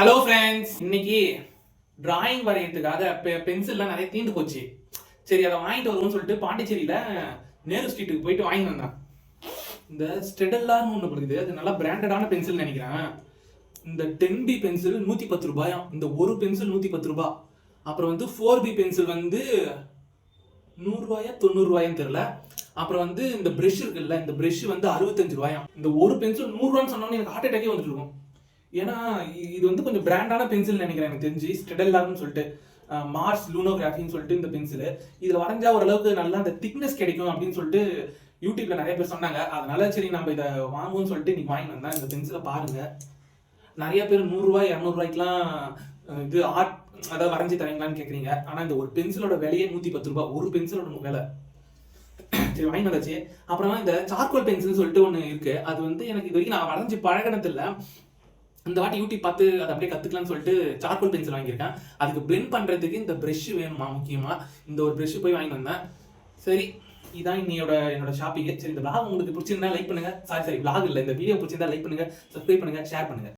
Hello friends, இன்னைக்கு drawing வரையறதுக்காக பென்சில்லாம் நிறைய தீந்து போச்சு. சரி, அதை வாங்கிட்டு வருவோம்னு சொல்லிட்டு பாண்டிச்சேரியில நேரு ஸ்ட்ரீட்டுக்கு போயிட்டு வாங்கி வந்தேன். இந்த ஸ்டெடல்லான்னு ஒன்று இருக்குது, அது நல்லா பிராண்டடான பென்சில் நினைக்கிறேன். இந்த 10B பென்சில் 110 ரூபாயாம். இந்த ஒரு பென்சில் 110 ரூபாய். அப்புறம் வந்து 4B பென்சில் வந்து 100 ரூபாயா 90 ரூபாயான்னு தெரியல. அப்புறம் வந்து இந்த பிரஷ் இருக்குல்ல, இந்த பிரஷ் வந்து 65 ரூபாயாம். இந்த ஒரு பென்சில் 100 ரூபான்னு சொன்னோன்னே எனக்கு ஹார்ட் அட்டாக்கே வந்துட்டு இருக்கும். ஏன்னா இது வந்து கொஞ்சம் பிராண்டான பென்சில் நினைக்கிறேன். எனக்கு தெரிஞ்சு ஸ்டெடல்லான்னு சொல்லிட்டு மார்ஸ் லூனோகிராஃபின்னு சொல்லிட்டு இந்த பென்சில் இதில் வரைஞ்சா ஓரளவுக்கு நல்லா அந்த திக்னஸ் கிடைக்கும் அப்படின்னு சொல்லிட்டு யூடியூப்ல நிறைய பேர் சொன்னாங்க. அதனால சரி நம்ம இதை வாங்குவோம்னு சொல்லிட்டு இன்னைக்கு வாங்கி வந்தேன். இந்த பென்சிலை பாருங்க. நிறைய பேர் 100 ரூபாய் 200 ரூபாய்க்குலாம் இது ஆர்ட் அதாவது வரைஞ்சி தரீங்களான்னு கேட்குறீங்க. ஆனால் இந்த ஒரு பென்சிலோட விலையே 110 ரூபாய். ஒரு பென்சிலோட விலை. சரி, வாங்கி வந்தாச்சு. அப்புறமா இந்த சார்கோல் பென்சில்னு சொல்லிட்டு ஒன்று இருக்கு. அது வந்து எனக்கு இது வரைக்கும் நான் வரைஞ்சி பழகினது இல்லை. இந்த வாட்டி யூடியூப் பார்த்து அதை அப்படியே கற்றுக்கலாம்னு சொல்லிட்டு சார்கோல் பென்சில் வாங்கியிருக்கேன். அதுக்கு பிளெண்ட் பண்ணுறதுக்கு இந்த ப்ரெஷ் வேணுமா முக்கியமாக. இந்த ஒரு ப்ரெஷ் போய் வாங்கி வந்தேன். சரி, இதான் என்னோட ஷாப்பிங். சரி, இந்த vlog உங்களுக்கு பிடிச்சிருந்தா லைக் பண்ணுங்க. சாரி விளாக் இல்லை, இந்த வீடியோ பிடிச்சிருந்தா லைக் பண்ணுங்க, சப்ஸ்கிரைப் பண்ணுங்க, ஷேர் பண்ணுங்க.